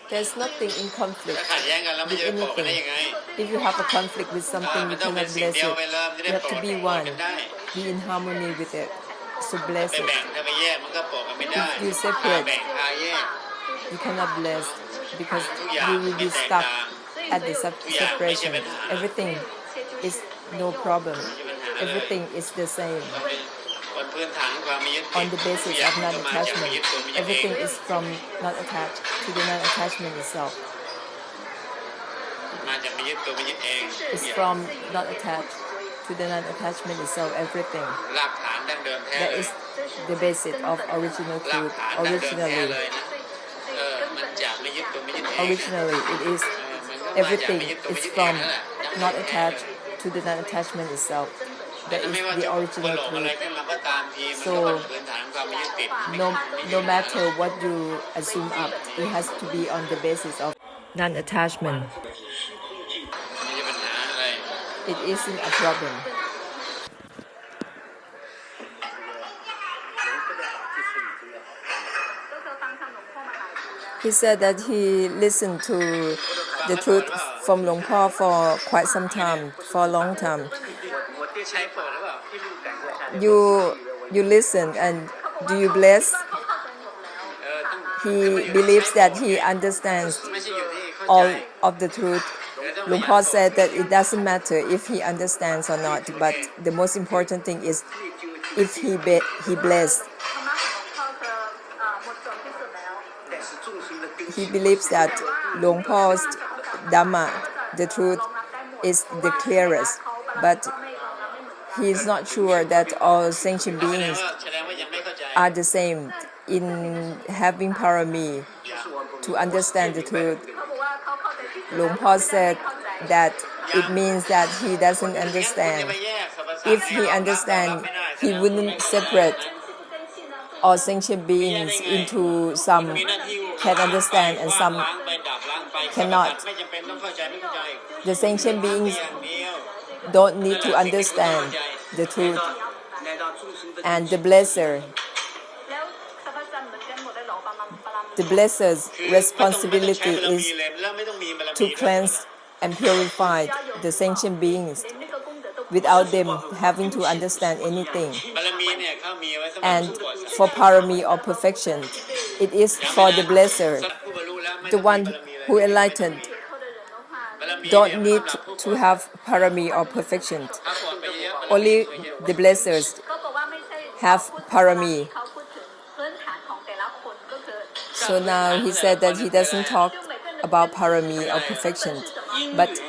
There's nothing in conflict with anything. If you have a conflict with something, you cannot bless it. You have to be one, be in harmony with it. So bless it. If you separate, you cannot bless because you will be stuck at the separation. Everything is no problem. Everything is the same. On the basis of non-attachment, everything is from not attached to the non-attachment itself. It's from not attached to the non-attachment itself, everything. That is the basis of original truth. Originally, it is everything is from not attached to the non-attachment itself. That is the original truth. So no matter what you assume up, it has to be on the basis of non-attachment. It isn't a problem. He said that he listened to the truth from Luang Por for quite some time, for a long time. You listen and do you bless? He believes that he understands all of the truth. Luang Por said that it doesn't matter if he understands or not, but the most important thing is if he blessed. He believes that Luang Por's Dhamma, the truth, is the clearest, but he is not sure that all sentient beings are the same in having parami to understand the truth. Luang Por said that it means that he doesn't understand. If he understands, he wouldn't separate all sentient beings into some can understand and some cannot. The sentient beings don't need to understand the truth. And the blesser's responsibility is to cleanse and purify the sentient beings without them having to understand anything. And for parami or perfection, it is for the blesser, the one who enlightened, don't need to have parami or perfection. Only the blessers have parami. So now he said that he doesn't talk about parami or perfection, but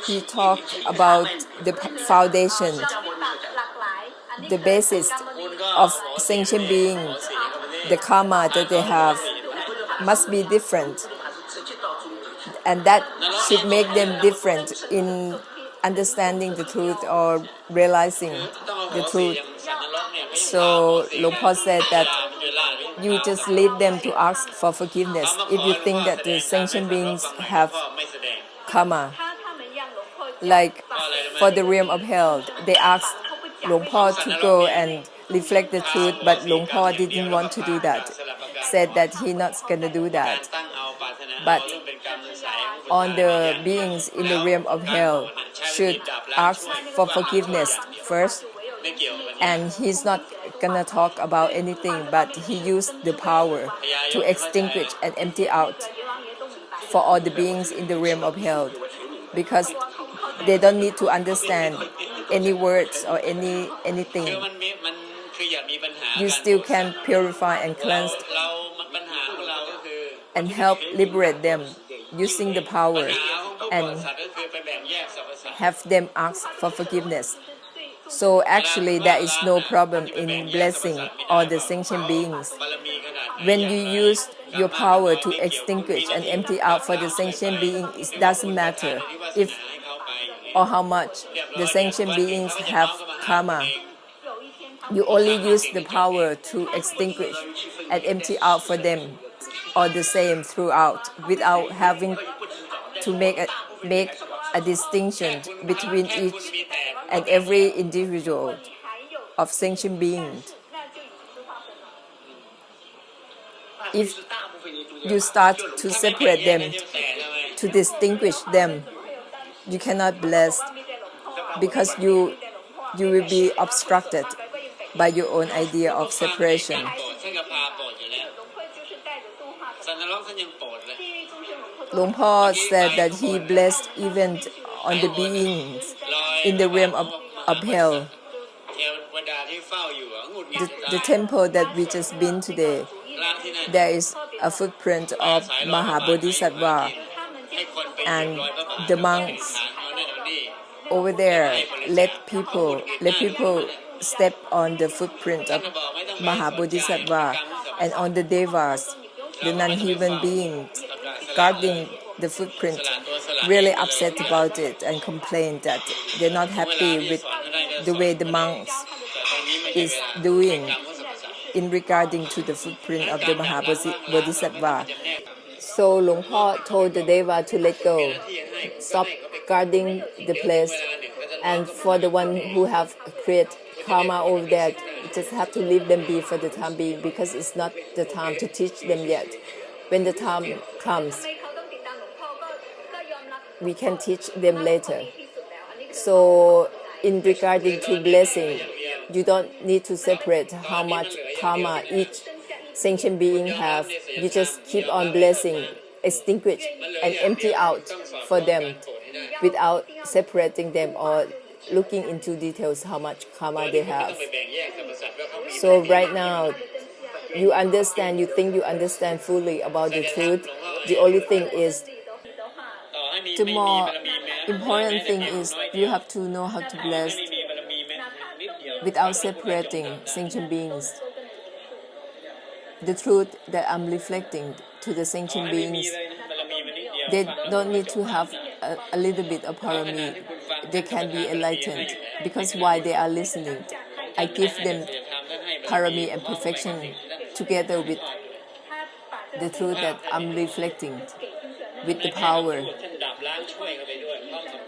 he talked about the foundation, the basis of sentient beings, the karma that they have must be different, and that should make them different in understanding the truth or realizing the truth. So Luang Por said that you just lead them to ask for forgiveness if you think that the sentient beings have karma. Like for the realm of hell, they asked Luang Por to go and reflect the truth, but Luang Por didn't want to do that. Said that he's not going to do that. But all the beings in the realm of hell should ask for forgiveness first. And he's not going to talk about anything, but he used the power to extinguish and empty out for all the beings in the realm of hell, because they don't need to understand any words or anything. You still can purify and cleanse and help liberate them using the power and have them ask for forgiveness. So actually there is no problem in blessing all the sentient beings. When you use your power to extinguish and empty out for the sentient being, it doesn't matter if or how much the sentient beings have karma. You only use the power to extinguish and empty out for them all the same throughout, without having to make a distinction between each and every individual of sentient beings. you start to separate them, to distinguish them. You cannot bless because you will be obstructed by your own idea of separation. Luang Por said that he blessed even on the beings in the realm of hell. The temple that we just been today, there is a footprint of Mahabodhisattva, and the monks over there let people step on the footprint of Mahabodhisattva, and on the devas, the non-human beings guarding the footprint, really upset about it and complained that they're not happy with the way the monks is doing in regarding to the footprint of the Mahabodhisattva. So Luang Por told the deva to let go, stop guarding the place, and for the one who have created karma over there, just have to leave them be for the time being, because it's not the time to teach them yet. When the time comes, we can teach them later. So in regarding to blessing, you don't need to separate how much karma each sentient being have. You just keep on blessing, extinguish and empty out for them without separating them or looking into details how much karma they have. So right now, you understand, you think you understand fully about the truth. The only thing is, the more important thing is you have to know how to bless without separating sentient beings. The truth that I'm reflecting to the sentient beings, they don't need to have a little bit of parami. They can be enlightened, because while they are listening, I give them parami and perfection together with the truth that I'm reflecting with the power.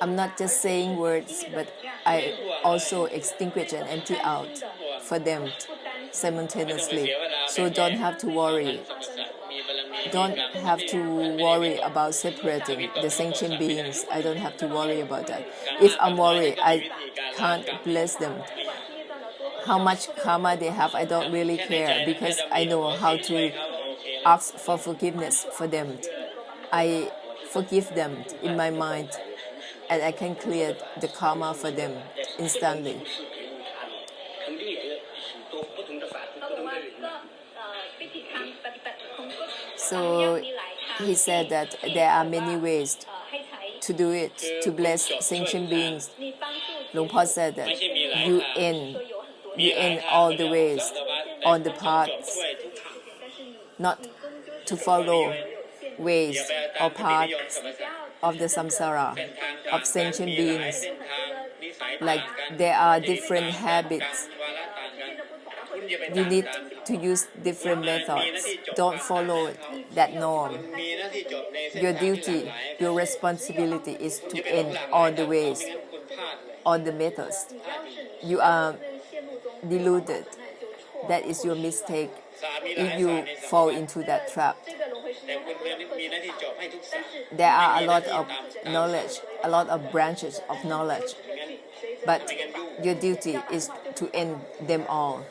I'm not just saying words, but I also extinguish and empty out for them simultaneously. So don't have to worry. Don't have to worry about separating the sentient beings. I don't have to worry about that. If I'm worried, I can't bless them. How much karma they have, I don't really care, because I know how to ask for forgiveness for them. I forgive them in my mind, and I can clear the karma for them instantly. So he said that there are many ways to do it, to bless sentient beings. Luang Por said that you end all the ways, all the paths, not to follow ways or paths of the samsara, of sentient beings. Like there are different habits. You need to use different methods. Don't follow that norm. Your duty, your responsibility is to end all the ways, all the methods. You are deluded. That is your mistake if you fall into that trap. There are a lot of knowledge, a lot of branches of knowledge, but your duty is to end them all.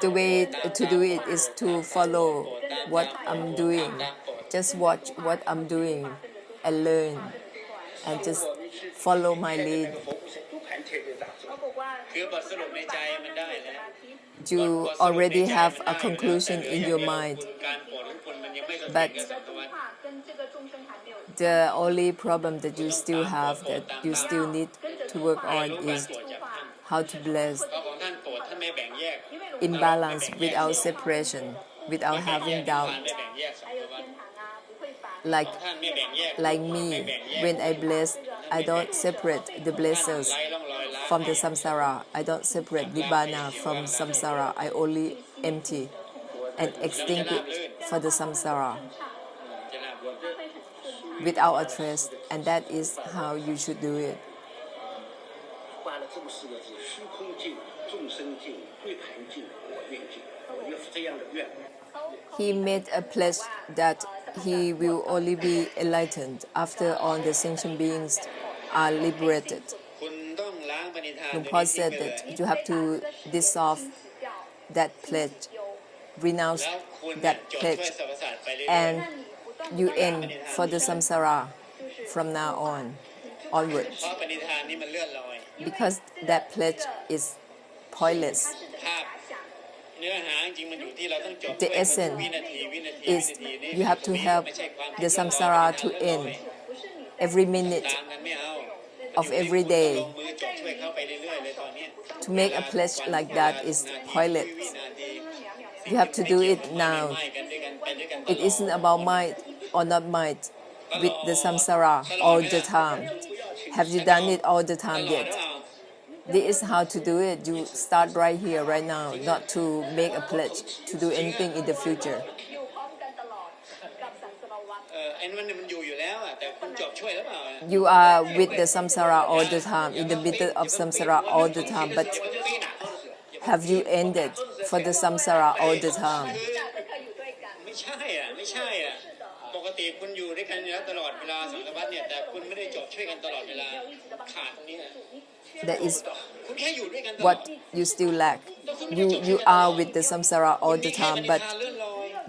The way to do it is to follow what I'm doing. Just watch what I'm doing and learn, and just follow my lead. You already have a conclusion in your mind, but the only problem that you still have, that you still need to work on, is how to bless in balance, without separation, without having doubt. Like me, when I bless, I don't separate the blessers from the samsara. I don't separate nibbana from samsara. I only empty and extinguish for the samsara. without a trace, and that is how you should do it. He made a pledge that he will only be enlightened after all the sentient beings are liberated. Rombodhi said that you have to dissolve that pledge, renounce that pledge, and you end for the samsara from now onwards. Because that pledge is pointless. The essence is you have to help the samsara to end every minute of every day. To make a pledge like that is pointless. You have to do it now. It isn't about might or not might with the samsara all the time. Have you done it all the time yet? This is how to do it. You start right here, right now, not to make a pledge to do anything in the future. You are with the samsara all the time, in the middle of samsara all the time, but have you ended for the samsara all the time? That is what you still lack. You are with the samsara all the time, but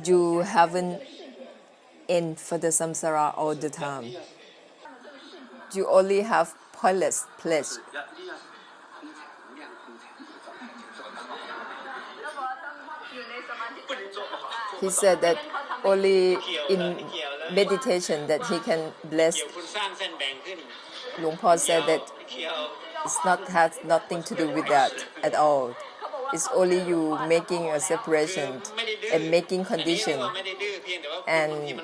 you haven't end for the samsara all the time. You only have pointless pledge. He said that only in meditation that he can bless. Rombodhi said that has nothing to do with that at all. It's only you making a separation and making condition, and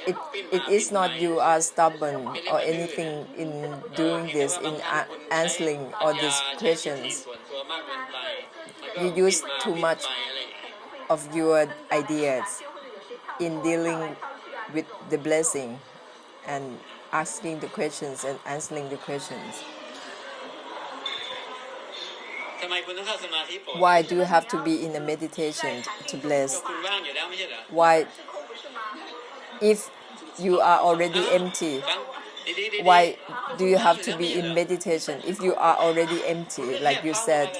it is not you are stubborn or anything in doing this, in answering all these questions. You use too much of your ideas in dealing with the blessing and asking the questions and answering the questions. Why do you have to be in a meditation to bless? Why, if you are already empty, why do you have to be in meditation? If you are already empty, like you said,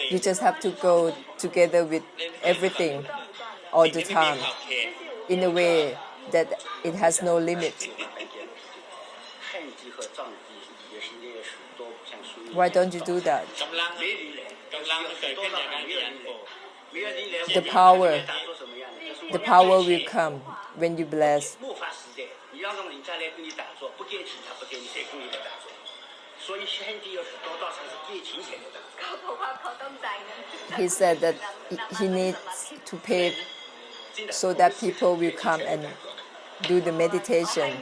you just have to go together with everything all the time in a way that it has no limit. Why don't you do that? The power will come when you bless. He said that he needs to pay so that people will come and do the meditation.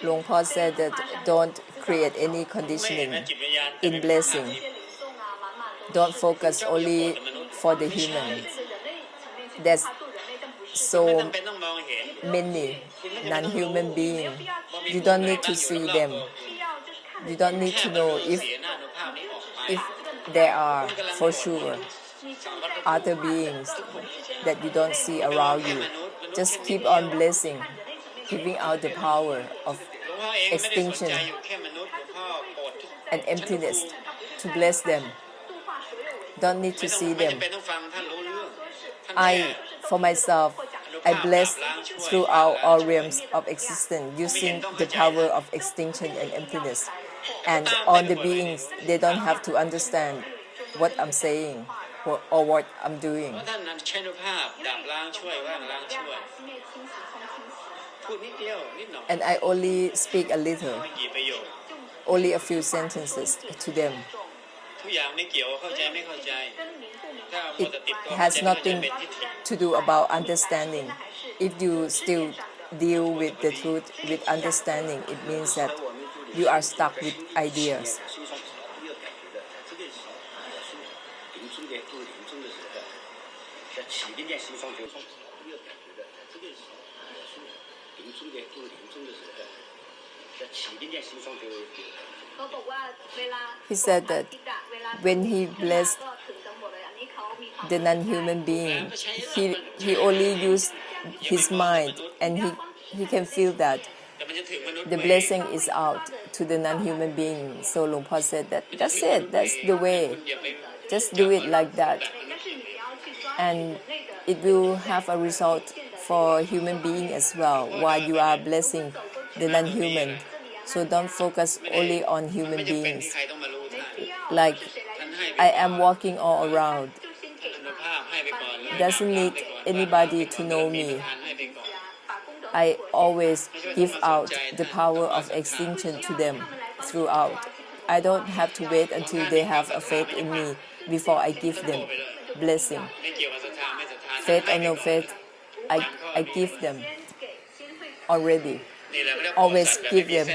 Rombodhi said that don't create any conditioning in blessing. Don't focus only for the humans. There's so many non-human beings. You don't need to see them. You don't need to know if there are for sure other beings that you don't see around you. Just keep on blessing, giving out the power of extinction and emptiness to bless them. Don't need to see them. For myself, I bless throughout all realms of existence using the power of extinction and emptiness. And all the beings, they don't have to understand what I'm saying or what I'm doing. And I only speak a little, only a few sentences to them. It has nothing to do about understanding. If you still deal with the truth with understanding, it means that you are stuck with ideas. He said that when he blessed the non-human being, he only used his mind, and he can feel that the blessing is out to the non-human being. So Luang Por said that that's it, that's the way. Just do it like that, and it will have a result for human being as well while you are blessing the non-human. So don't focus only on human beings. Like I am walking all around. Doesn't need anybody to know me. I always give out the power of extinction to them throughout. I don't have to wait until they have a faith in me before I give them blessing. Faith or no faith, I give them already. Always give them.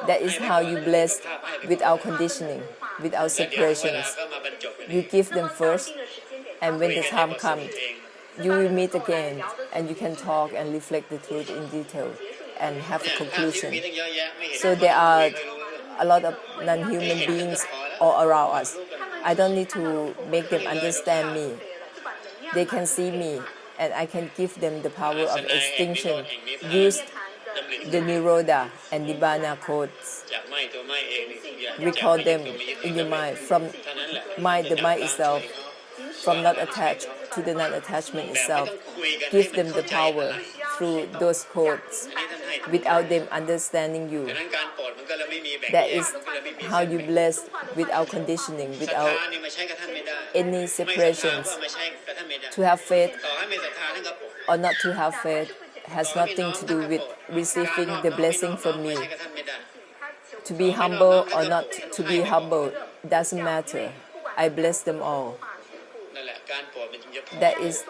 That is how you bless without conditioning, without separations. You give them first, and when the time comes, you will meet again, and you can talk and reflect the truth in detail and have a conclusion. So there are a lot of non-human beings all around us. I don't need to make them understand me. They can see me, and I can give them the power of extinction. Use the Nirodha and Nibbana codes. Record them in your mind from the mind itself, from not attached to the non-attachment itself. Give them the power through those codes without them understanding you. That is how you bless without conditioning, without any separations. To have faith or not to have faith has nothing to do with receiving the blessing from me. To be humble or not to be humble doesn't matter. I bless them all. That is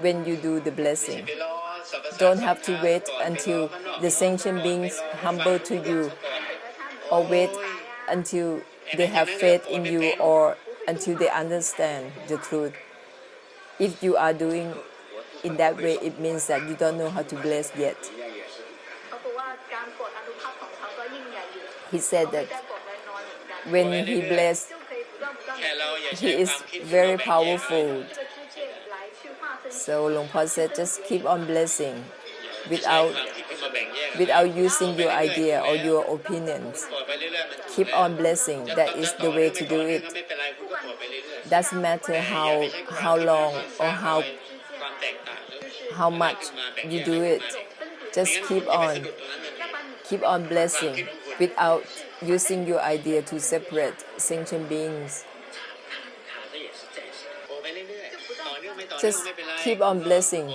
when you do the blessing. Don't have to wait until the sentient beings humble to you, or wait until they have faith in you, or until they understand the truth. If you are doing in that way, it means that you don't know how to bless yet. He said that when he blessed, he is very powerful. So Luang Por said, just keep on blessing without using your idea or your opinions. Keep on blessing. That is the way to do it. Doesn't matter how long or how much you do it. Just keep on blessing without using your idea to separate sentient beings. Just keep on blessing.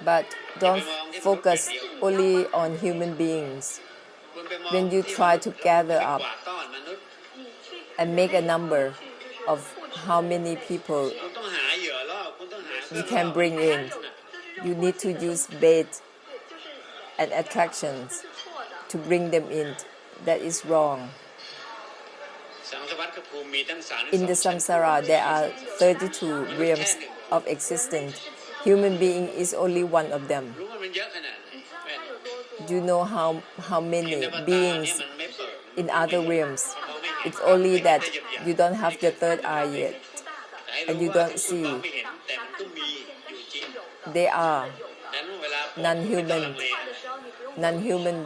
But don't focus only on human beings. When you try to gather up and make a number of how many people you can bring in, you need to use bait and attractions to bring them in. That is wrong. In the samsara, there are 32 realms of existence. Human being is only one of them. Do you know how many beings in other realms? It's only that you don't have the third eye yet, and you don't see. They are non-human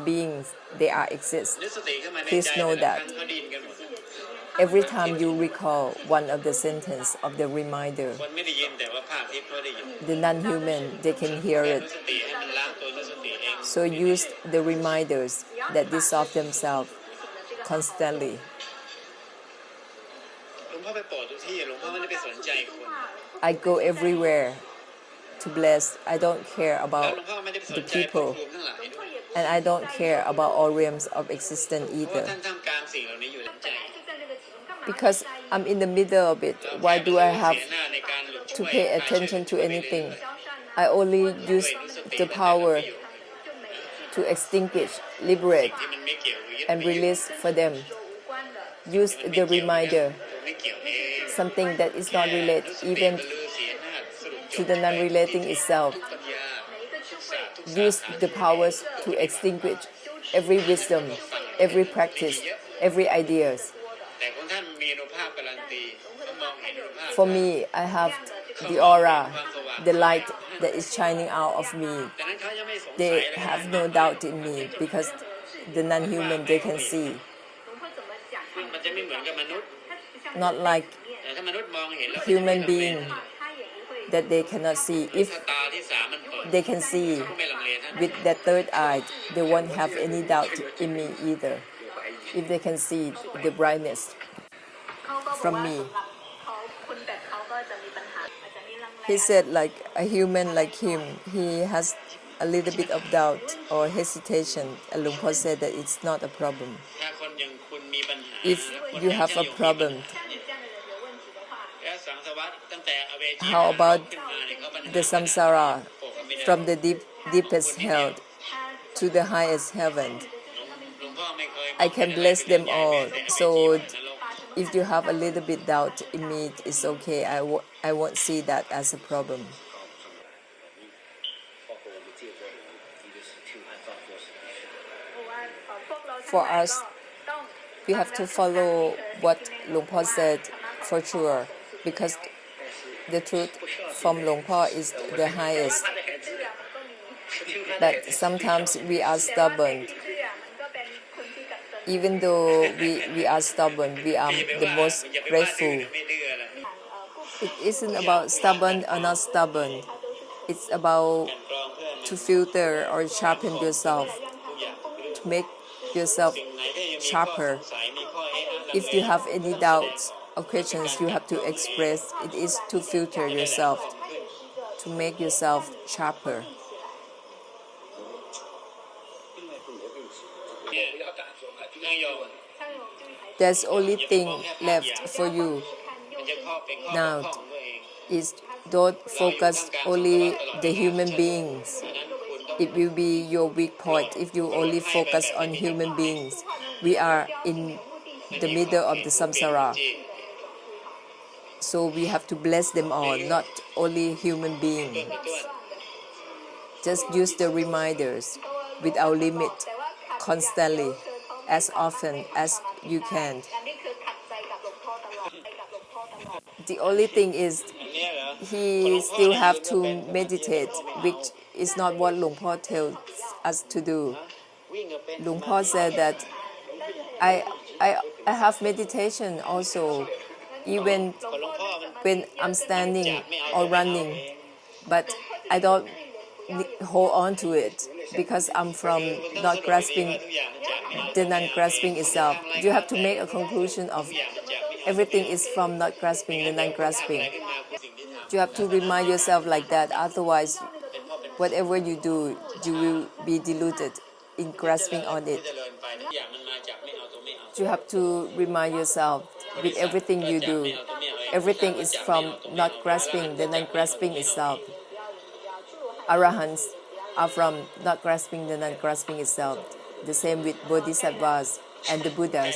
beings. They are exist. Please know that. Every time you recall one of the sentence of the reminder, the non-human, they can hear it. So use the reminders that dissolve themselves constantly. I go everywhere to bless. I don't care about the people, and I don't care about all realms of existence either. Because I'm in the middle of it, why do I have to pay attention to anything? I only use the power to extinguish, liberate, and release for them. Use the reminder, something that is not related even to the non-relating itself. Use the powers to extinguish every wisdom, every practice, every ideas. For me, I have the aura, the light that is shining out of me. They have no doubt in me because the non-human, they can see. Not like human being that they cannot see. If they can see with their third eye, they won't have any doubt in me either. If they can see the brightness from me. He said like a human like him, he has a little bit of doubt or hesitation, and Luang Por said that it's not a problem. If you have a problem, how about the samsara from the deepest hell to the highest heaven? I can bless them all. So if you have a little bit doubt in me, it's okay. I won't see that as a problem. For us, we have to follow what Luang Por said for sure, because the truth from Luang Por is the highest. But sometimes we are stubborn. Even though we are stubborn, we are the most grateful. It isn't about stubborn or not stubborn. It's about to filter or sharpen yourself, to make yourself sharper. If you have any doubts or questions, you have to express. It is to filter yourself, to make yourself sharper. There's only thing left for you now is don't focus only the human beings. It will be your weak point if you only focus on human beings. We are in the middle of the samsara. So we have to bless them all, not only human beings. Just use the reminders without limit, constantly, as often as you can. The only thing is he still have to meditate, which is not what Luang Por tells us to do. Luang Por said that I have meditation also, even when I'm standing or running, but I don't hold on to it because I'm from not grasping the non-grasping itself. You have to make a conclusion of everything is from not grasping the non-grasping. You have to remind yourself like that, otherwise whatever you do, you will be deluded in grasping on it. You have to remind yourself with everything you do, everything is from not grasping the non-grasping itself. Arahants are from not grasping the non-grasping itself. The same with Bodhisattvas and the Buddhas.